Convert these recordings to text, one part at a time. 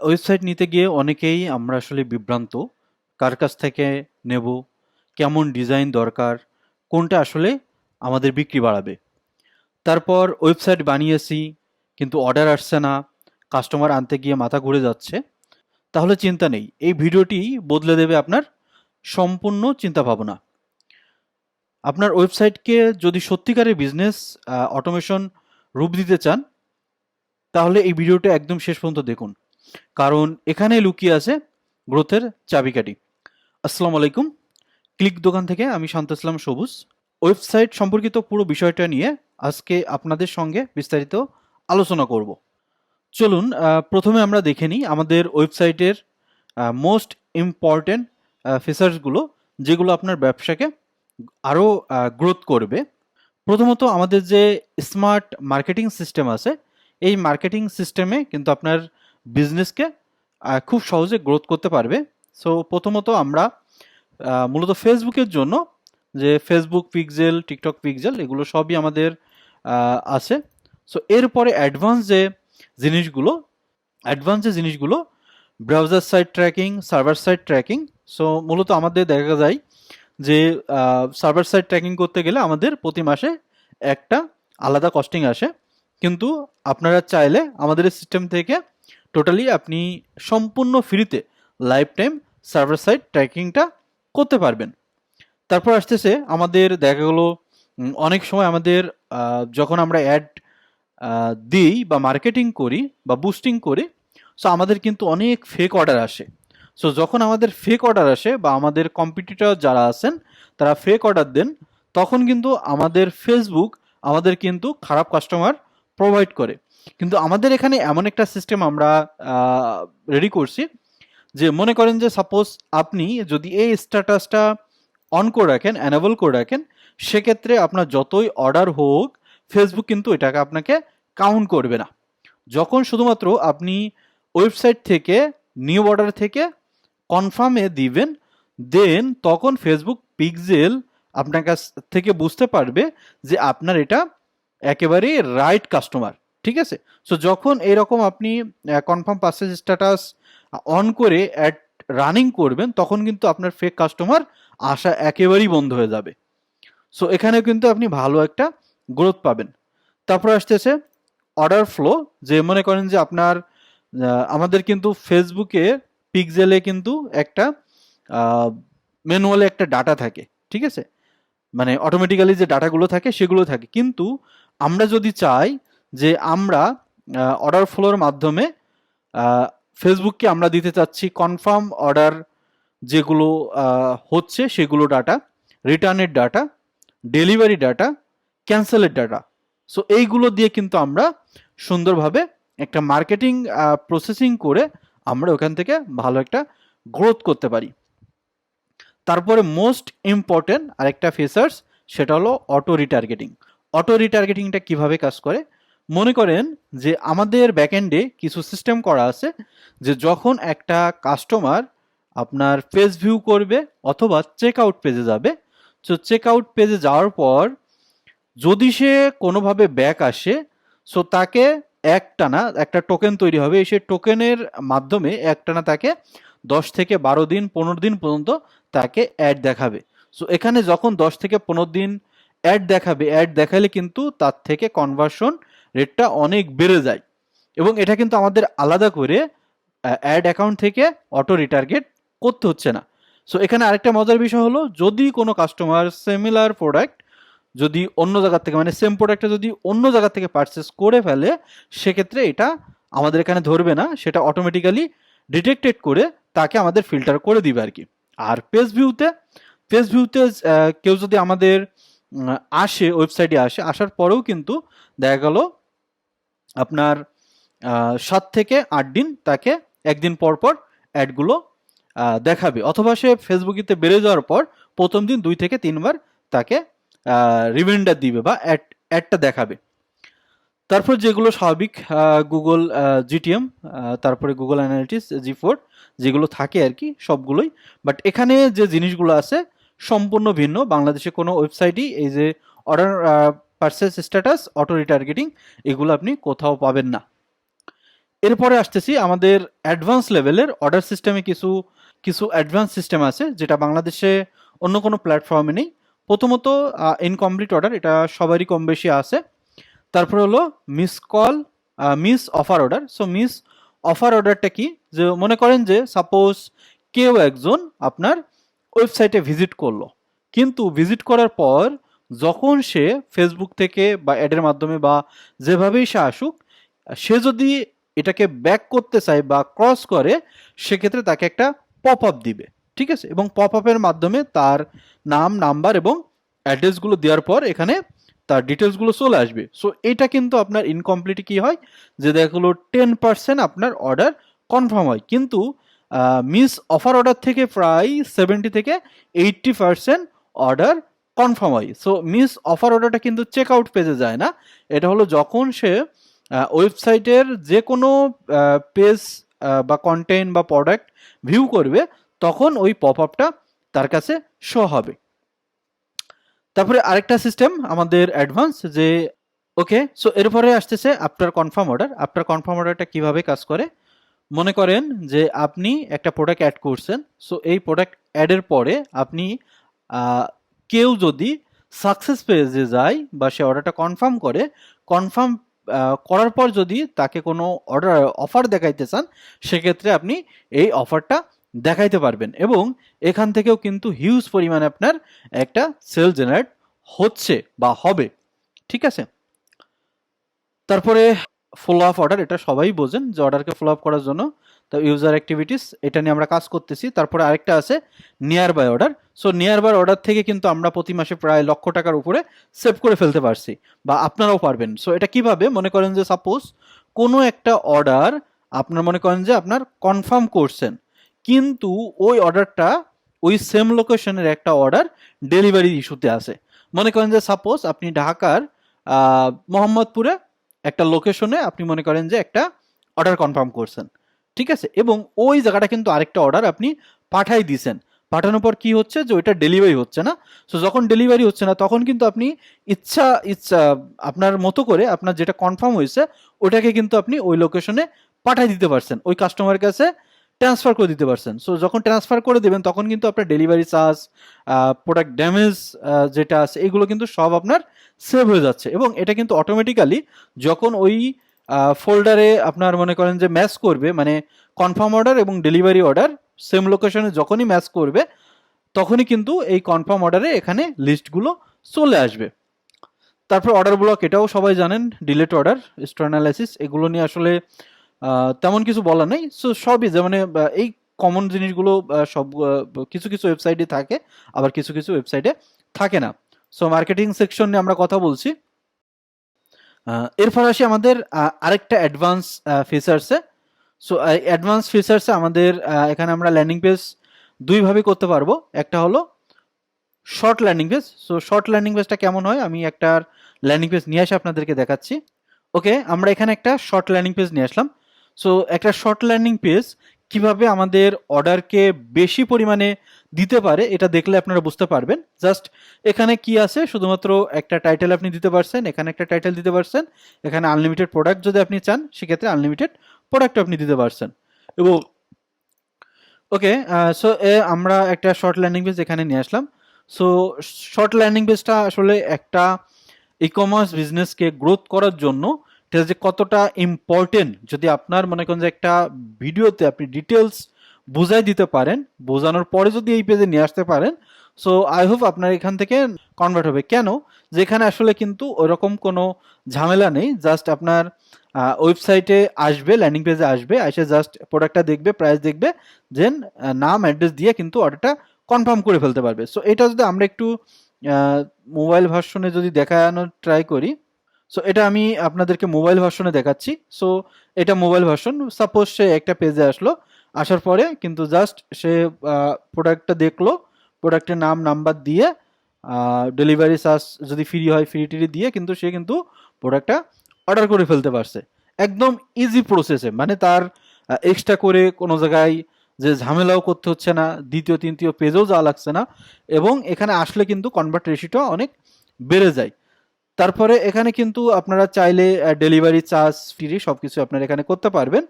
Website নিতে গিয়ে অনেকেই আমরা আসলে বিভ্রান্ত। কার কাছ থেকে নেব? কেমন ডিজাইন দরকার? কোনটা আসলে আমাদের বিক্রি বাড়াবে? তারপর ওয়েবসাইট বানিয়েছি কিন্তু অর্ডার আসছে না, কাস্টমার আনতে গিয়ে মাথা ঘুরে যাচ্ছে। তাহলে চিন্তা নেই, এই ভিডিওটি বদলে দেবে আপনার সম্পূর্ণ চিন্তাভাবনা। আপনার ওয়েবসাইটকে যদি সত্যিকারের বিজনেস অটোমেশন রূপ দিতে চান, তাহলে এই ভিডিওটা একদম শেষ পর্যন্ত দেখুন, কারণ এখানে লুকিয়ে আছে গ্রোথের চাবিকাঠি। আসসালামু আলাইকুম। ক্লিক দোকান থেকে আমি শান্ত ইসলাম সবুজ। ওয়েবসাইট সম্পর্কিত পুরো বিষয়টা নিয়ে আজকে আপনাদের সঙ্গে বিস্তারিত আলোচনা করব। চলুন প্রথমে আমরা দেখে নিই আমাদের ওয়েবসাইটের মোস্ট ইম্পর্টেন্ট ফিচার্সগুলো, যেগুলো আপনার ব্যবসাকে আরও গ্রোথ করবে। প্রথমত আমাদের যে স্মার্ট মার্কেটিং সিস্টেম আছে, এই মার্কেটিং সিস্টেমে কিন্তু আপনার বিজনেসকে খুব সহজে গ্রোথ করতে পারবে। সো প্রথমত আমরা মূলত ফেসবুকের জন্য যে ফেসবুক পিক্সেল, টিকটক পিক্সেল, এগুলো সবই আমাদের আছে। সো এরপরে অ্যাডভান্স যে জিনিসগুলো browser side tracking, server side tracking. So মূলত আমাদের দেখা যায় যে সার্ভার সাইট ট্র্যাকিং করতে গেলে আমাদের প্রতি মাসে একটা আলাদা কস্টিং আসে, কিন্তু আপনারা চাইলে আমাদের এই সিস্টেম থেকে টোটালি আপনি সম্পূর্ণ ফ্রিতে লাইফ টাইম সার্ভার সাইট ট্র্যাকিংটা করতে পারবেন। তারপর আসতেছে আমাদের দেখা গেলো অনেক সময় আমাদের যখন আমরা অ্যাড দিই বা মার্কেটিং করি বা বুস্টিং করি, সো আমাদের কিন্তু অনেক ফেক অর্ডার আসে। সো যখন আমাদের ফেক অর্ডার আসে বা আমাদের কম্পিটিটর যারা আছেন তারা ফেক অর্ডার দেন, তখন কিন্তু আমাদের ফেসবুক আমাদের কিন্তু খারাপ কাস্টমার প্রোভাইড করে। কিন্তু আমাদের এখানে এমন একটা সিস্টেম আমরা রেডি করছি যে মনে করেন যে সাপোজ আপনি যদি এই স্ট্যাটাসটা অন করে রাখেন, অ্যানেবল করে রাখেন, সেক্ষেত্রে আপনার যতই অর্ডার হোক ফেসবুক কিন্তু এটাকে আপনাকে কাউন্ট করবে না। যখন শুধুমাত্র আপনি ওয়েবসাইট থেকে নিউ অর্ডার থেকে কনফার্মে দিবেন, দেন তখন ফেসবুক পিক্সেল আপনার কাছ থেকে বুঝতে পারবে যে আপনার এটা একেবারেই রাইট কাস্টমার। ঠিক আছে? সো যখন এরকম আপনি কনফার্ম পারচেজ স্ট্যাটাস অন করে অ্যাড রানিং করবেন, তখন কিন্তু আপনার ফেক কাস্টমার আসা একেবারেই বন্ধ হয়ে যাবে। সো এখানে কিন্তু আপনি ভালো একটা গ্রোথ পাবেন। তারপর আসতেছে অর্ডার ফ্লো। যে মনে করেন যে আপনার আমাদের কিন্তু ফেসবুকে পিক্সেলে কিন্তু একটা ম্যানুয়ালি একটা ডাটা থাকে। ঠিক আছে? মানে অটোমেটিক্যালি যে ডাটাগুলো থাকে সেগুলো থাকে, কিন্তু আমরা যদি চাই যে আমরা অর্ডার ফ্লোর মাধ্যমে ফেসবুককে আমরা দিতে চাচ্ছি কনফার্ম অর্ডার যেগুলো হচ্ছে সেগুলো ডাটা, রিটার্নের ডাটা, ডেলিভারি ডাটা, ক্যান্সেলের ডাটা। সো এইগুলো দিয়ে কিন্তু আমরা সুন্দরভাবে একটা মার্কেটিং প্রসেসিং করে আমরা ওখান থেকে ভালো একটা গ্রোথ করতে পারি। তারপরে মোস্ট ইম্পর্টেন্ট আরেকটা ফিচার্স, সেটা হলো অটো রিটার্গেটিং। অটো রিটার্গেটিংটা কিভাবে কাজ করে? মনে করেন যে আমাদের ব্যাকএন্ডে কিছু সিস্টেম করা আছে যে যখন একটা কাস্টমার আপনার পেজ ভিউ করবে অথবা চেক আউট পেজে যাবে, তো চেক আউট পেজে যাওয়ার পর যদি সে কোনোভাবে ব্যাক আসে, সো তাকে একটানা একটা টোকেন তৈরি হবে, সেই টোকেনের মাধ্যমে একটানা তাকে 10 থেকে 12 দিন 15 দিন পর্যন্ত তাকে অ্যাড দেখাবে। সো এখানে যখন 10 থেকে 15 দিন অ্যাড দেখাবে, অ্যাড দেখালে কিন্তু তার থেকে কনভার্সন রেটটা অনেক বেড়ে যায়, এবং এটা কিন্তু আমাদের আলাদা করে অ্যাড অ্যাকাউন্ট থেকে অটো রিটার্গেট করতে হচ্ছে না। সো এখানে আরেকটা মজার বিষয় হলো, যদি কোনো কাস্টমার সিমিলার প্রোডাক্ট যদি অন্য জায়গা থেকে, মানে সেম প্রোডাক্টটা যদি অন্য জায়গা থেকে পারচেস করে ফেলে, সেক্ষেত্রে এটা আমাদের এখানে ধরবে না, সেটা অটোমেটিক্যালি ডিটেক্টেড করে তাকে আমাদের ফিল্টার করে দিবে আর কি। আর পেজ ভিউতে কেউ যদি আমাদের আসে, ওয়েবসাইটে আসার পরেও কিন্তু দেখা গেল আপনার 7 থেকে 8 দিন তাকে একদিন পর পর অ্যাডগুলো দেখাবে, অথবা সে ফেসবুকেতে বেড়ে যাওয়ার পর প্রথম দিন 2 থেকে 3 বার তাকে রিমাইন্ডার দিবে বা অ্যাডটা দেখাবে। তারপর যেগুলো স্বাভাবিক গুগল জিটিএম, তারপরে গুগল অ্যানালিটিক্স G4 যেগুলো থাকে আর কি সবগুলোই। বাট এখানে যে জিনিসগুলো আছে সম্পূর্ণ ভিন্ন। বাংলাদেশে কোনো ওয়েবসাইটই এই যে order purchase status, auto retargeting, এগুলো আপনি কোথাও পাবেন না। এরপরে আসতেছি আমাদের অ্যাডভান্স লেভেলের অর্ডার সিস্টেমে কিছু কিছু অ্যাডভান্স সিস্টেম আছে যেটা বাংলাদেশে অন্য কোনো প্ল্যাটফর্মে নেই। প্রথমত ইনকমপ্লিট অর্ডার, এটা সবারই কম বেশি আছে। তারপরে হলো miss call, miss offer order. So miss offer অর্ডারটা কি, যে মনে করেন যে সাপোজ কেউ একজন আপনার ওয়েবসাইটে ভিজিট করলো, কিন্তু ভিজিট করার পর যখন সে ফেসবুক থেকে বা অ্যাডের মাধ্যমে বা যেভাবেই সে আসুক, সে যদি এটাকে ব্যাক করতে চায় বা ক্রস করে, সেক্ষেত্রে তাকে একটা পপ আপ দিবে, ঠিক আছে? এবং পপ আপের মাধ্যমে তার নাম, নাম্বার এবং অ্যাড্রেসগুলো দেওয়ার পর এখানে তার ডিটেলসগুলো চলে আসবে। সো এটা কিন্তু আপনার ইনকমপ্লিট কি হয়, যে দেখা গেলো 10% আপনার অর্ডার কনফার্ম হয়, কিন্তু মিস অফার অর্ডার থেকে প্রায় 70 থেকে 80% অর্ডার কনফার্ম হয়। সো মিস অফার অর্ডারটা কিন্তু চেক আউট পেজে যায় না, এটা হলো যখন সে ওয়েবসাইটের যে কোনো পেজ বা কন্টেন্ট বা প্রোডাক্ট ভিউ করবে, তখন ওই পপ আপটা তার কাছে শো হবে। তারপরে আরেকটা সিস্টেম আমাদের অ্যাডভান্স, যে ওকে, সো এরপরে আসতেছে after confirm order. After confirm অর্ডারটা কিভাবে কাজ করে, মনে করেন যে আপনি একটা প্রোডাক্ট অ্যাড করছেন। সো এই প্রোডাক্ট অ্যাডের পরে আপনি কেউ যদি সাকসেস পেজে যায় বা সে অর্ডারটা কনফার্ম করে, কনফার্ম করার পর যদি তাকে কোনো অফার দেখাইতে চান, সেক্ষেত্রে আপনি এই অফারটা দেখাইতে পারবেন, এবং এখান থেকেও কিন্তু হিউজ পরিমাণে আপনার একটা সেল জেনারেট হচ্ছে বা হবে, ঠিক আছে? তারপরে ফলো আপ অর্ডার, এটা সবাই বোঝেন যে অর্ডারকে ফলো আপ করার জন্য তো ইউজার অ্যাক্টিভিটিস, এটা নিয়ে আমরা কাজ করতেছি। তারপরে আরেকটা আছে nearby order. So nearby order থেকে কিন্তু আমরা প্রতি মাসে প্রায় লক্ষ টাকার উপরে সেভ করে ফেলতে পারছি, বা আপনারাও পারবেন। সো এটা কিভাবে, মনে করেন যে সাপোজ কোনো একটা অর্ডার আপনার মনে করেন যে আপনার কনফার্ম করছেন, কিন্তু ওই অর্ডারটা ওই সেম লোকেশনের একটা অর্ডার ডেলিভারি ইস্যুতে আছে। মনে করেন যে সাপোজ আপনি ঢাকার মোহাম্মদপুরে একটা লোকেশনে আপনি মনে করেন যে একটা অর্ডার কনফার্ম করছেন, ঠিক আছে? এবং ওই জায়গাটা কিন্তু আরেকটা অর্ডার আপনি পাঠাই দিয়েছেন, পাঠানোর পর কি হচ্ছে যে ওইটা ডেলিভারি হচ্ছে না। সো যখন ডেলিভারি হচ্ছে না, তখন কিন্তু আপনি ইচ্ছা ইচ্ছা আপনার মতো করে আপনার যেটা কনফার্ম হয়েছে ওটাকে কিন্তু আপনি ওই লোকেশনে পাঠাই দিতে পারছেন, ওই কাস্টমারের কাছে ট্রান্সফার করে দিতে পারছেন। সো যখন ট্রান্সফার করে দেবেন, তখন কিন্তু আপনার ডেলিভারি চার্জ, প্রোডাক্ট ড্যামেজ যেটা আছে, এগুলো কিন্তু সব আপনার সেভ হয়ে যাচ্ছে। এবং এটা কিন্তু অটোমেটিক্যালি যখন ওই ফোল্ডারে আপনার মনে করেন যে ম্যাচ করবে, মানে কনফার্ম অর্ডার এবং ডেলিভারি অর্ডার সেম লোকেশনে যখনই ম্যাচ করবে, তখনই কিন্তু এই কনফার্ম অর্ডারে এখানে লিস্টগুলো চলে আসবে। তারপর অর্ডার ব্লক, এটাও সবাই জানেন, ডিলেট অর্ডার, স্টোর অ্যানালাইসিস, এগুলো নিয়ে আসলে তেমন কিছু বলা নেই। সো সবই যে মানে এই কমন জিনিসগুলো সব কিছু কিছু ওয়েবসাইটে থাকে, আবার কিছু কিছু ওয়েবসাইটে থাকে না। সো মার্কেটিং সেকশন নিয়ে আমরা কথা বলছি। এরপর আসি আমাদের আরেকটা অ্যাডভান্স ফিচার্সে। সো অ্যাডভান্স ফিচার্সে আমাদের এখানে আমরা ল্যান্ডিং পেজ দুইভাবে করতে পারবো। একটা হলো short landing page. So short landing পেজটা কেমন হয়, আমি একটা ল্যান্ডিং পেজ নিয়ে এসে আপনাদেরকে দেখাচ্ছি। ওকে, আমরা এখানে একটা শর্ট ল্যান্ডিং পেজ নিয়ে আসলাম। সো একটা শর্ট ল্যান্ডিং পেজ কিভাবে আমাদের অর্ডারকে বেশি পরিমাণে দিতে পারে, এটা দেখলে আপনারা বুঝতে পারবেন। জাস্ট এখানে কি আছে, শুধুমাত্র একটা টাইটেল আপনি দিতে পারছেন, এখানে একটা টাইটেল দিতে পারছেন, এখানে আনলিমিটেড প্রোডাক্ট যদি আপনি চান, সেক্ষেত্রে আনলিমিটেড প্রোডাক্ট আপনি দিতে পারছেন। এবং ওকে, সো আমরা একটা শর্ট ল্যান্ডিং পেজ এখানে নিয়ে আসলাম। সো শর্ট ল্যান্ডিং পেজটা আসলে একটা ই কমার্স বিজনেসকে গ্রোথ করার জন্য এটা যে কতটা ইম্পর্টেন্ট, যদি আপনার মনে করেন যে একটা ভিডিওতে আপনি ডিটেলস বুঝাই দিতে পারেন, বোঝানোর পরে যদি এই পেজে নিয়ে আসতে পারেন, সো আই হোপ আপনার এখান থেকে কনভার্ট হবে। কেন, যেখানে আসলে কিন্তু ওরকম কোনো ঝামেলা নেই, জাস্ট আপনার ওয়েবসাইটে আসবে, ল্যান্ডিং পেজে আসবে, এসে জাস্ট প্রোডাক্টটা দেখবে, প্রাইস দেখবে, দেন নাম অ্যাড্রেস দিয়ে কিন্তু অর্ডারটা কনফার্ম করে ফেলতে পারবে। সো এটা যদি আমরা একটু মোবাইল ভার্সনে যদি দেখানোর ট্রাই করি, সো এটা আমি আপনাদেরকে মোবাইল ভার্সনে দেখাচ্ছি। সো এটা মোবাইল ভার্সন। সাপোজ সে একটা পেজে আসলো, আসার পরে কিন্তু জাস্ট সে প্রোডাক্টটা দেখলো, প্রোডাক্টের নাম, নাম্বার দিয়ে, ডেলিভারি চার্জ যদি ফ্রি হয় ফ্রি টিরি দিয়ে কিন্তু সে কিন্তু প্রোডাক্টটা অর্ডার করে ফেলতে পারছে একদম ইজি প্রসেসে। মানে তার এক্সট্রা করে কোনো জায়গায় যে ঝামেলাও করতে হচ্ছে না, দ্বিতীয় তৃতীয় পেজেও যাওয়া লাগছে না, এবং এখানে আসলে কিন্তু কনভার্ট রেশিওটা অনেক বেড়ে যায়। তারপরে এখানে কিন্তু আপনারা চাইলে ডেলিভারি চার্জ ফ্রি সবকিছু আপনারা এখানে করতে পারবেন।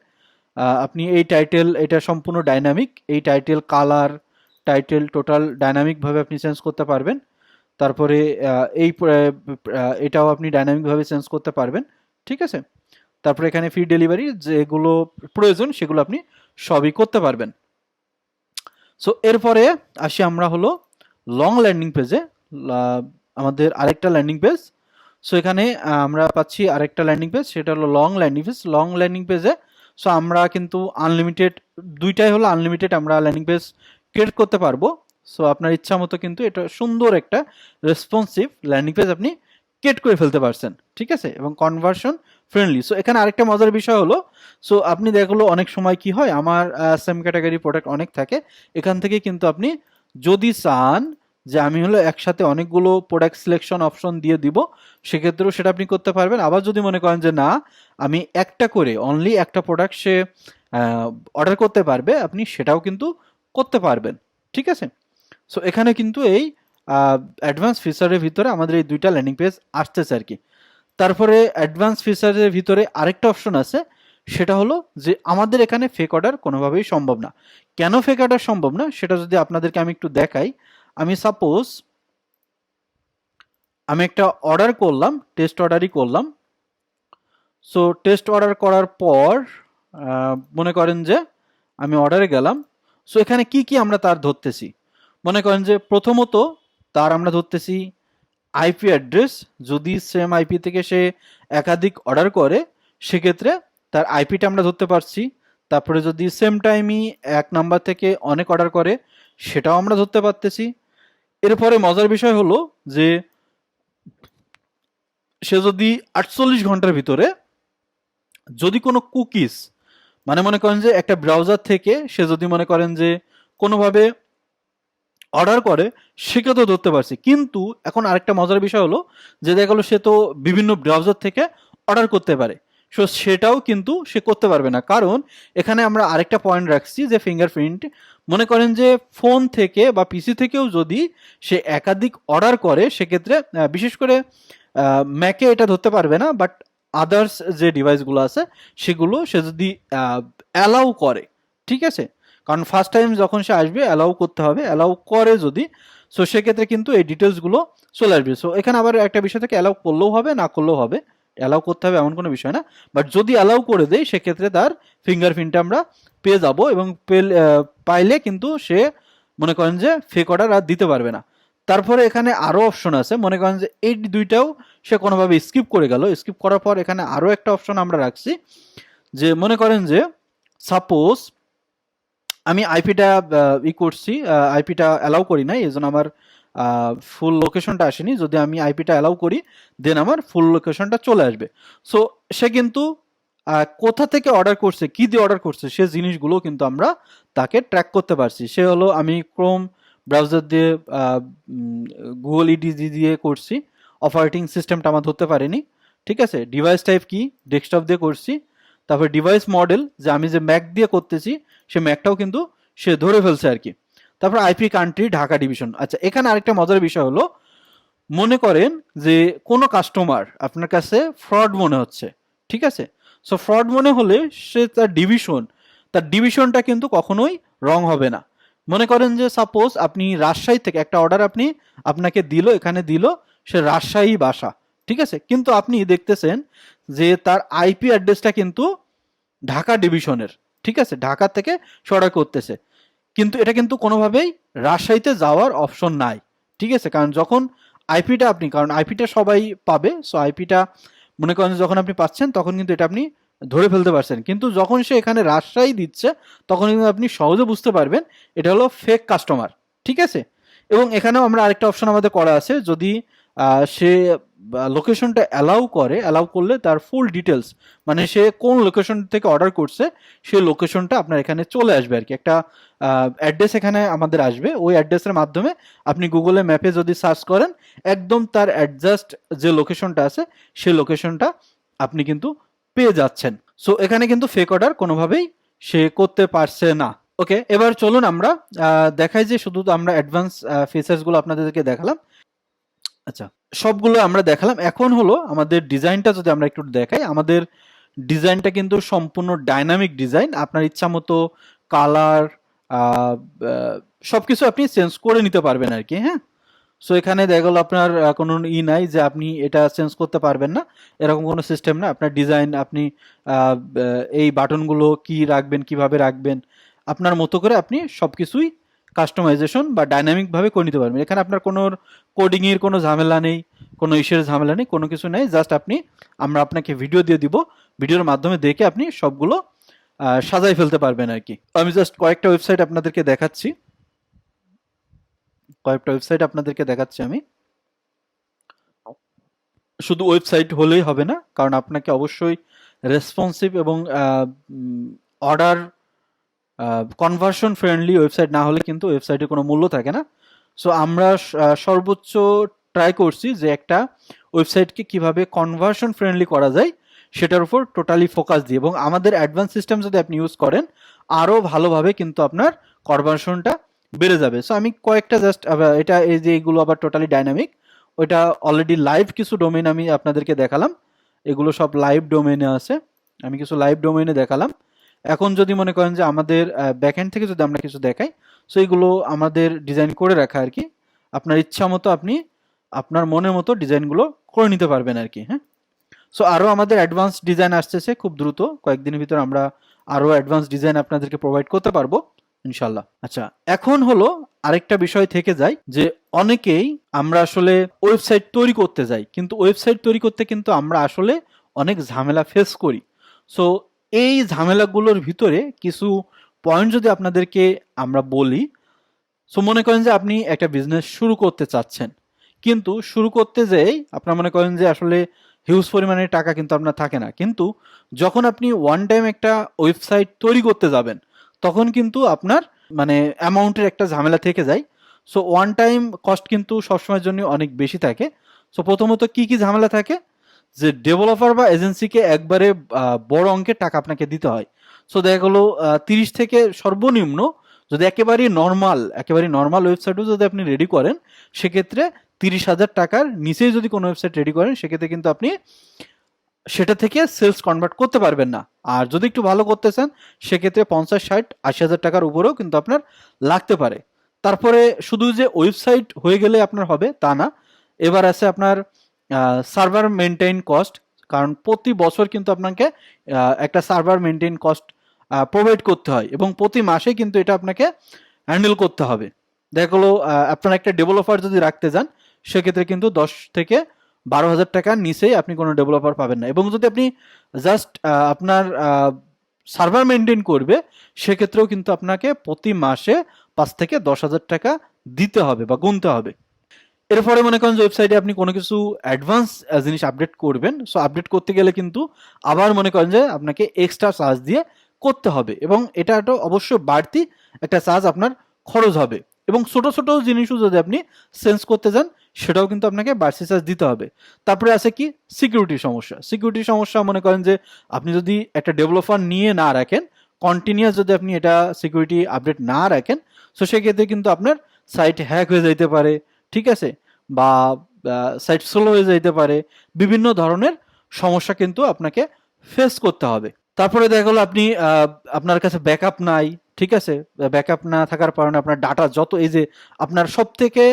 আপনি এই টাইটেল এটা সম্পূর্ণ ডাইনামিক, এই টাইটেল কালার টাইটেল টোটাল ডাইনামিকভাবে আপনি চেঞ্জ করতে পারবেন। তারপরে এটাও আপনি ডাইনামিকভাবে চেঞ্জ করতে পারবেন, ঠিক আছে। তারপরে এখানে ফ্রি ডেলিভারি যেগুলো প্রয়োজন সেগুলো আপনি সবই করতে পারবেন। সো এরপরে আসি আমরা হলো লং ল্যান্ডিং পেজে। আমাদের আরেকটা ল্যান্ডিং পেজ, সো এখানে আমরা পাচ্ছি আরেকটা ল্যান্ডিং পেজ, সেটা হলো long landing page. Long landing পেজে সো আমরা কিন্তু আনলিমিটেড, দুইটাই হলো আনলিমিটেড আমরা ল্যান্ডিং পেজ ক্রিয়েট করতে পারবো। সো আপনার ইচ্ছা মতো কিন্তু এটা সুন্দর একটা রেসপন্সিভ ল্যান্ডিং পেজ আপনি ক্রিয়েট করে ফেলতে পারছেন, ঠিক আছে, এবং কনভার্সন ফ্রেন্ডলি। সো এখানে আরেকটা মজার বিষয় হলো, সো আপনি দেখলো অনেক সময় কি হয়, আমার সেম ক্যাটাগরি প্রোডাক্ট অনেক থাকে, এখান থেকে কিন্তু আপনি যদি চান যে আমি হলো একসাথে অনেকগুলো প্রোডাক্ট সিলেকশন অপশন দিয়ে দিব, সেক্ষেত্রেও সেটা আপনি করতে পারবেন। আবার যদি মনে করেন যে না আমি একটা করে অনলি একটা প্রোডাক্ট সে অর্ডার করতে পারবে, আপনি সেটাও কিন্তু করতে পারবেন, ঠিক আছে। সো এখানে কিন্তু এই অ্যাডভান্স ফিচারের ভিতরে আমাদের এই দুইটা ল্যান্ডিং পেজ আসতেছে আর কি। তারপরে অ্যাডভান্স ফিচারের ভিতরে আরেকটা অপশন আছে, সেটা হলো যে আমাদের এখানে ফেক অর্ডার কোনোভাবেই সম্ভব না। কেন ফেক অর্ডার সম্ভব না সেটা যদি আপনাদেরকে আমি একটু দেখাই। আমি সাপোজ আমি একটা অর্ডার করলাম, টেস্ট অর্ডারই করলাম। সো টেস্ট অর্ডার করার পর মনে করেন যে আমি অর্ডারে গেলাম। সো এখানে কি কি আমরা তার ধরতেছি, মনে করেন যে প্রথমত তার আমরা ধরতেছি আইপি অ্যাড্রেস। যদি সেম আইপি থেকে সে একাধিক অর্ডার করে সেক্ষেত্রে তার আইপিটা আমরা ধরতে পারছি। তারপরে যদি সেম টাইমই এক নাম্বার থেকে অনেক অর্ডার করে সেটাও আমরা ধরতে পারতেছি। এরপরে মজার বিষয় হলো যে সে যদি 48 ঘন্টার ভিতরে যদি কোনো কুকিজ, মানে মনে করেন যে একটা ব্রাউজার থেকে সে যদি মনে করেন যে কোনোভাবে অর্ডার করে, সেক্ষেত্রেও ধরতে পারছি। কিন্তু এখন আরেকটা মজার বিষয় হলো যে দেখা গেলো সে তো বিভিন্ন ব্রাউজার থেকে অর্ডার করতে পারে, সো সেটাও কিন্তু সে করতে পারবে না, কারণ এখানে আমরা আরেকটা পয়েন্ট রাখছি যে ফিঙ্গারপ্রিন্ট। মনে করেন যে ফোন থেকে বা পিসি থেকেও যদি সে একাধিক অর্ডার করে সেক্ষেত্রে বিশেষ করে ম্যাকে এটা ধরতে পারবে না, বাট আদার্স যে ডিভাইসগুলো আছে সেগুলো সে যদি অ্যালাউ করে, ঠিক আছে, কারণ ফার্স্ট টাইম যখন সে আসবে অ্যালাউ করতে হবে, অ্যালাউ করে যদি, সো সেক্ষেত্রে কিন্তু এই ডিটেলসগুলো চলে আসবে। সো এখানে আবার একটা বিষয় থেকে অ্যালাউ করলেও হবে না করলেও হবে, অ্যালাউ করতে হবে এমন কোনো বিষয় না, বাট যদি অ্যালাউ করে দেয় সেক্ষেত্রে তার ফিঙ্গারপ্রিন্টটা আমরা পেয়ে যাব, এবং পাইলে কিন্তু সে মনে করেন যে ফেক অর্ডার আর দিতে পারবে না। তারপরে এখানে আরও অপশন আছে, মনে করেন যে এই দুইটাও সে কোনোভাবে স্কিপ করে গেল, স্কিপ করার পর এখানে আরও একটা অপশন আমরা রাখছি, যে মনে করেন যে সাপোজ আমি আইপিটা করছি, আইপিটা অ্যালাউ করি নাই, এই জন্য আমার ফুল লোকেশনটা আসেনি। যদি আমি আইপিটা অ্যালাউ করি দেন আমার ফুল লোকেশনটা চলে আসবে। সো সে কিন্তু কোথা থেকে অর্ডার করছে, কি দিয়ে অর্ডার করছে, সে জিনিসগুলো কিন্তু আমরা তাকে ট্র্যাক করতে পারছি। সে হলো আমি ক্রোম ব্রাউজার দিয়ে গুগল ইডিজি দিয়ে করছি, অপারেটিং সিস্টেমটা আমার ধরতে পারেনি, ঠিক আছে। ডিভাইস টাইপ কি, ডেস্কটপ দিয়ে করছি। তারপরে ডিভাইস মডেল, যে আমি যে ম্যাক দিয়ে করতেছি সে ম্যাকটাও কিন্তু সে ধরে ফেলছে আর কি। তারপর আইপি কান্ট্রি ঢাকা ডিভিশন। আচ্ছা এখানে আরেকটা মজার বিষয় হলো, মনে করেন যে কোনো কাস্টমার আপনার কাছে ফ্রড মনে হচ্ছে, ঠিক আছে। সো ফ্রড মনে হলে সে তার ডিভিশনটা কিন্তু কখনোই রং হবে না। মনে করেন যে সাপোজ আপনি রাজশাহী থেকে একটা অর্ডার আপনাকে দিল, এখানে দিল সে রাজশাহী বাসা, ঠিক আছে, কিন্তু আপনি দেখতেছেন যে তার আইপি অ্যাড্রেসটা কিন্তু ঢাকা ডিভিশনের, ঠিক আছে, ঢাকা থেকে সে অর্ডার করতেছে, কিন্তু এটা কিন্তু কোনোভাবেই রাজশাহীতে যাওয়ার অপশন নাই, ঠিক আছে। কারণ যখন আইপিটা কারণ আইপিটা সবাই পাবে, সো আইপিটা মনে করেন যখন আপনি পাচ্ছেন তখন কিন্তু এটা আপনি ধরে ফেলতে পারছেন, কিন্তু যখন সে এখানে রাজশাহী দিচ্ছে তখন কিন্তু আপনি সহজে বুঝতে পারবেন এটা হলো ফেক কাস্টমার, ঠিক আছে। এবং এখানেও আমরা আরেকটা অপশন আমাদের করা আছে, যদি সে লোকেশনটা অ্যালাউ করলে তার ফুল ডিটেলস, মানে সে কোন লোকেশন থেকে অর্ডার করছে সেই লোকেশনটা আপনার এখানে চলে আসবে আর কি। একটা অ্যাড্রেস এখানে আমাদের আসবে, ওই অ্যাড্রেসের মাধ্যমে আপনি গুগলে ম্যাপে যদি সার্চ করেন একদম তার অ্যাডজাস্ট যে লোকেশনটা আছে সেই লোকেশনটা আপনি কিন্তু পেয়ে যাচ্ছেন। সো এখানে কিন্তু ফেক অর্ডার কোনোভাবেই সে করতে পারছে না। ওকে, এবার চলুন আমরা দেখাই যে শুধু আমরা অ্যাডভান্স ফিচার্সগুলো আপনাদেরকে দেখালাম। আচ্ছা, সবগুলো আমরা দেখালাম। এখন হলো আমাদের ডিজাইনটা যদি আমরা একটু দেখাই, আমাদের ডিজাইনটা কিন্তু সম্পূর্ণ ডাইনামিক ডিজাইন। আপনার ইচ্ছা মতো কালার সবকিছু আপনি চেঞ্জ করে নিতে পারবেন আর কি। হ্যাঁ, সো এখানে দেখা গেল আপনার কোনো নাই যে আপনি এটা চেঞ্জ করতে পারবেন না, এরকম কোনো সিস্টেম না। আপনার ডিজাইন আপনি এই বাটনগুলো কি রাখবেন, কিভাবে রাখবেন, আপনার মতো করে আপনি সবকিছুই কাস্টমাইজেশন বা ডাইনামিক ভাবে করে নিতে পারবেন। এখানে আপনার কোনো কোডিং এর কোনো ঝামেলা নেই, কোনো ইস্যুর ঝামেলা নেই, কোনো কিছু নেই। জাস্ট আমরা আপনাকে ভিডিও দিয়ে দিব, ভিডিওর মাধ্যমে দেখে আপনি সবগুলো সাজাই ফেলতে পারবেন আর কি। আমি জাস্ট কয়েকটা ওয়েবসাইট আপনাদেরকে দেখাচ্ছি, আমি। শুধু ওয়েবসাইট হলেই হবে না, কারণ আপনাকে অবশ্যই রেসপন্সিভ এবং অর্ডার কনভার্সন ফ্রেন্ডলি ওয়েবসাইট না হলে কিন্তু ওয়েবসাইটে কোনো মূল্য থাকে না। সো আমরা সর্বোচ্চ ট্রাই করছি যে একটা ওয়েবসাইটকে কিভাবে কনভার্সন ফ্রেন্ডলি করা যায় সেটার উপর টোটালি ফোকাস দিই, এবং আমাদের অ্যাডভান্স সিস্টেম যদি আপনি ইউজ করেন আরও ভালোভাবে কিন্তু আপনার কনভার্সনটা বেড়ে যাবে। সো আমি কয়েকটা জাস্ট এটা এই যে এইগুলো আবার টোটালি ডাইনামিক, ওইটা অলরেডি লাইভ কিছু ডোমেইন আমি আপনাদেরকে দেখালাম, এগুলো সব লাইভ ডোমেইনে আছে, আমি কিছু লাইভ ডোমেইনে দেখালাম। এখন যদি মনে করেন যে আমাদের ব্যাকএন্ড থেকে যদি আমরা কিছু দেখাই, সো এইগুলো আমাদের ডিজাইন করে রাখা আর কি। আপনার ইচ্ছা মতো আপনি আপনার মনের মতো ডিজাইনগুলো করে নিতে পারবেন আর কি। হ্যাঁ, সো আরও আমাদের অ্যাডভান্স ডিজাইন আসতেছে খুব দ্রুত, কয়েকদিনের ভিতর আমরা আরও অ্যাডভান্স ডিজাইন আপনাদেরকে প্রোভাইড করতে পারবো ইনশাল্লাহ। আচ্ছা, এখন হলো আরেকটা বিষয় থেকে যায় যে অনেকেই আমরা আসলে ওয়েবসাইট তৈরি করতে যাই, কিন্তু ওয়েবসাইট তৈরি করতে কিন্তু আমরা আসলে অনেক ঝামেলা ফেস করি। সো এই ঝামেলাগুলোর ভিতরে কিছু পয়েন্ট যদি আপনাদেরকে আমরা বলি, সো মনে করেন যে আপনি একটা বিজনেস শুরু করতে চাচ্ছেন, কিন্তু শুরু করতে যেয়েই আপনার মনে করেন যে আসলে হিউজ পরিমাণে টাকা কিন্তু আপনার থাকে না, কিন্তু যখন আপনি ওয়ান টাইম একটা ওয়েবসাইট তৈরি করতে যাবেন তখন কিন্তু আপনার মানে অ্যামাউন্টের একটা ঝামেলা থেকে যায়। সো ওয়ান টাইম কস্ট কিন্তু সবসময়ের জন্য অনেক বেশি থাকে। সো প্রথমত কি কি ঝামেলা থাকে, যে ডেভেলপার বা এজেন্সিকে একবারে বড় অঙ্কের টাকা আপনাকে দিতে হয়। সো দেখা গেলো 30 থেকে সর্বনিম্ন, যদি একেবারে নর্মাল ওয়েবসাইটও যদি আপনি রেডি করেন, সেক্ষেত্রে 30,000 টাকার নিচেই যদি কোনো ওয়েবসাইট রেডি করেন সেক্ষেত্রে কিন্তু আপনি সেটা থেকে সেলস কনভার্ট করতে পারবেন না। আর যদি একটু ভালো করতে চান সেক্ষেত্রে 50, 60, 80,000 টাকার উপরেও কিন্তু আপনার লাগতে পারে। তারপরে শুধু যে ওয়েবসাইট হয়ে গেলে আপনার হবে তা না, এবার আছে আপনার সার্ভার মেনটেইন কস্ট, কারণ প্রতি বছর কিন্তু আপনাকে একটা সার্ভার মেনটেইন কস্ট প্রোভাইড করতে হয়, এবং প্রতি মাসে কিন্তু এটা আপনাকে হ্যান্ডেল করতে হবে। দেখা গেলো আপনার একটা ডেভেলপার যদি রাখতে যান সেক্ষেত্রে কিন্তু 10 থেকে 12,000 টাকার নিচেই আপনি কোনো ডেভেলপার পাবেন না, এবং যদি আপনি জাস্ট আপনার সার্ভার মেনটেন করবে সেক্ষেত্রেও কিন্তু আপনাকে প্রতি মাসে 5 থেকে 10,000 টাকা দিতে হবে বা গুনতে হবে। এরপরে মনে করেন যে ওয়েবসাইটে আপনি কোনো কিছু অ্যাডভান্স জিনিস আপডেট করবেন, সো আপডেট করতে গেলে কিন্তু আবার মনে করেন যে আপনাকে এক্সট্রা চার্জ দিয়ে করতে হবে, এবং এটা একটা অবশ্যই বাড়তি একটা চার্জ আপনার খরচ হবে, এবং ছোট ছোট জিনিসও যদি আপনি চেঞ্জ করতে যান সেটাও কিন্তু আপনাকে বাড়তি চার্জ দিতে হবে। তারপরে আছে কি সিকিউরিটি সমস্যা, মনে করেন যে আপনি যদি একটা ডেভেলপার নিয়ে না রাখেন, কন্টিনিউয়াস যদি আপনি এটা সিকিউরিটি আপডেট না রাখেন, সো সেক্ষেত্রে কিন্তু আপনার সাইট হ্যাক হয়ে যাইতে পারে, ঠিক আছে, বা সাইট স্লো হয়ে যাইতে পারে, বিভিন্ন ধরনের সমস্যা কিন্তু আপনাকে ফেস করতে হবে। তারপরে দেখা গেলো আপনি আপনার কাছে ব্যাকআপ নাই, ঠিক আছে, ব্যাকআপ না থাকার কারণে আপনার ডাটা যত, এই যে আপনার সব থেকে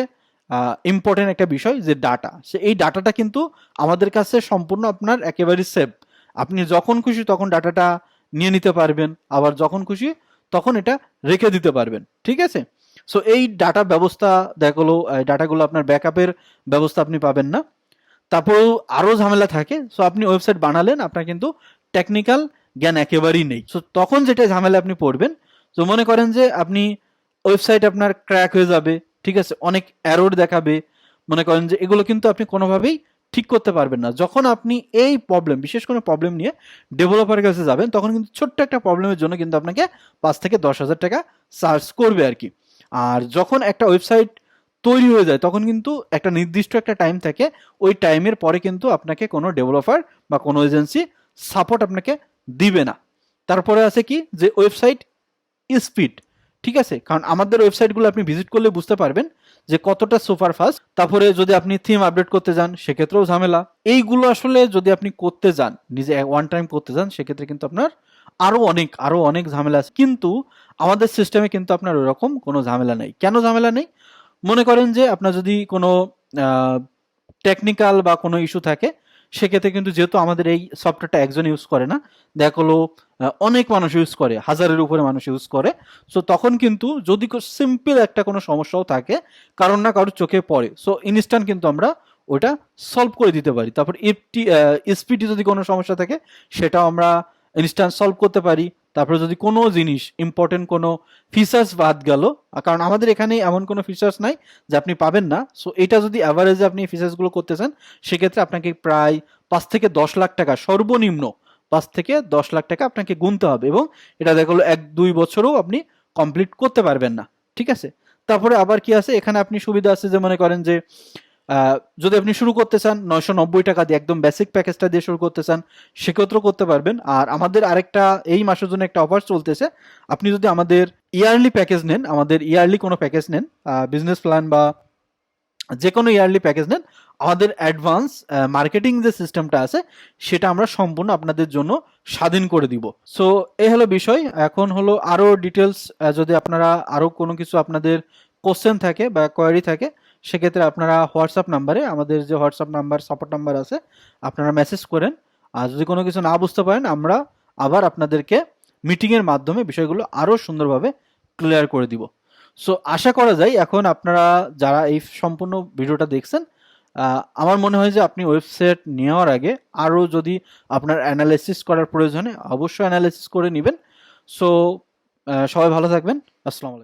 ইম্পর্টেন্ট একটা বিষয় যে ডাটা, সে এই ডাটাটা কিন্তু আমাদের কাছে সম্পূর্ণ আপনার একেবারেই সেফ। আপনি যখন খুশি তখন ডাটাটা নিয়ে নিতে পারবেন, আবার যখন খুশি তখন এটা রেখে দিতে পারবেন, ঠিক আছে। সো এই ডাটা ব্যবস্থা দেখা গেলো ডাটাগুলো আপনার ব্যাকআপের ব্যবস্থা আপনি পাবেন না। তারপরেও আরও ঝামেলা থাকে। সো আপনি ওয়েবসাইট বানালেন, আপনার কিন্তু টেকনিক্যাল জ্ঞান একেবারেই নেই, সো তখন যেটা ঝামেলা আপনি পড়বেন, তো মনে করেন যে আপনি ওয়েবসাইট আপনার ক্র্যাক হয়ে যাবে, ঠিক আছে, অনেক এরর দেখাবে, মনে করেন যে এগুলো কিন্তু আপনি কোনোভাবেই ঠিক করতে পারবেন না। যখন আপনি এই প্রবলেম, বিশেষ কোনো প্রবলেম নিয়ে ডেভেলপারের কাছে যাবেন, তখন কিন্তু ছোট্ট একটা প্রবলেমের জন্য কিন্তু আপনাকে 5 থেকে 10,000 টাকা চার্জ করবে আর কি। আর যখন একটা ওয়েবসাইট তৈরি হয়ে যায় তখন কিন্তু একটা নির্দিষ্ট একটা টাইম থাকে, ওই টাইমের পরে কিন্তু আপনাকে কোনো ডেভেলপার বা কোনো এজেন্সি সাপোর্ট আপনাকে দিবে না। তারপরে আছে কি যে ওয়েবসাইট স্পিড, ঠিক আছে, কারণ আমাদের ওয়েবসাইটগুলো আপনি ভিজিট করলে বুঝতে পারবেন যে কতটা সুপার ফাস্ট। তারপরে যদি আপনি থিম আপডেট করতে যান সেক্ষেত্রেও ঝামেলা। এইগুলো আসলে যদি আপনি করতে যান, নিজে ওয়ান টাইম করতে যান, সেক্ষেত্রে কিন্তু আপনার আরো অনেক ঝামেলা আছে। কিন্তু আমাদের সিস্টেমে কিন্তু আপনার ওরকম কোনো ঝামেলা নেই। কেন ঝামেলা নেই? মনে করেন যে আপনার যদি কোনো টেকনিক্যাল বা কোনো ইস্যু থাকে, সেক্ষেত্রে কিন্তু যেহেতু আমাদের এই সফটওয়্যারটা একজন ইউজ করে না, দেখা হলো অনেক মানুষ ইউজ করে, হাজারের উপরে মানুষ ইউজ করে। সো তখন কিন্তু যদি সিম্পল একটা কোনো সমস্যাও থাকে, কারণ না কারোর চোখে পড়ে, সো ইনস্ট্যান্ট কিন্তু আমরা ওটা সলভ করে দিতে পারি। তারপর স্পিডে যদি কোনো সমস্যা থাকে, সেটাও আমরা ইনস্ট্যান্ট সলভ করতে পারি। তারপরে যদি কোনো জিনিস ইম্পর্টেন্ট কোনো ফিচার্স বাদ গেল, কারণ আমাদের এখানে এমন কোনো ফিচার্স নাই যে আপনি পাবেন না। সো এটা যদি অ্যাভারেজে আপনি ফিচার্সগুলো করতে চান, সেক্ষেত্রে আপনাকে প্রায় 5 থেকে 10 লাখ টাকা, সর্বনিম্ন 5 থেকে 10 লাখ টাকা আপনাকে গুনতে হবে, এবং এটা দেখা গেলো 1-2 বছরও আপনি কমপ্লিট করতে পারবেন না। ঠিক আছে? তারপরে আবার কি আছে এখানে, আপনি সুবিধা আছে যে মনে করেন যে যদি আপনি শুরু করতে চান 990 টাকা দিয়ে, একদম বেসিক প্যাকেজটা দিয়ে শুরু করতে চান, সেক্ষেত্রেও করতে পারবেন। আর আমাদের আরেকটা এই মাসের জন্য একটা অফার চলতেছে। আপনি যদি আমাদের ইয়ারলি প্যাকেজ নেন, আমাদের ইয়ারলি কোনো প্যাকেজ নেন, বিজনেস প্ল্যান বা যে কোনো ইয়ারলি প্যাকেজ নেন, আমাদের অ্যাডভান্স মার্কেটিং যে সিস্টেমটা আছে, সেটা আমরা সম্পূর্ণ আপনাদের জন্য স্বাধীন করে দিব। সো এই হলো বিষয়। এখন হলো আরও ডিটেলস, যদি আপনারা আরও কোনো কিছু আপনাদের কোশ্চেন থাকে বা কোয়ারি থাকে, সেক্ষেত্রে আপনারা হোয়াটসঅ্যাপ নাম্বারে, আমাদের যে হোয়াটসঅ্যাপ নাম্বার, সাপোর্ট নাম্বার আছে, আপনারা মেসেজ করেন। আর যদি কোনো কিছু না বুঝতে পারেন, আমরা আবার আপনাদেরকে মিটিংয়ের মাধ্যমে বিষয়গুলো আরও সুন্দরভাবে ক্লিয়ার করে দিব। সো আশা করা যায় এখন আপনারা যারা এই সম্পূর্ণ ভিডিওটা দেখছেন, আমার মনে হয় যে আপনি ওয়েবসাইট নেওয়ার আগে আরও যদি আপনার অ্যানালাইসিস করার প্রয়োজনে, অবশ্যই অ্যানালাইসিস করে নেবেন। সো সবাই ভালো থাকবেন। আসসালামু আলাইকুম।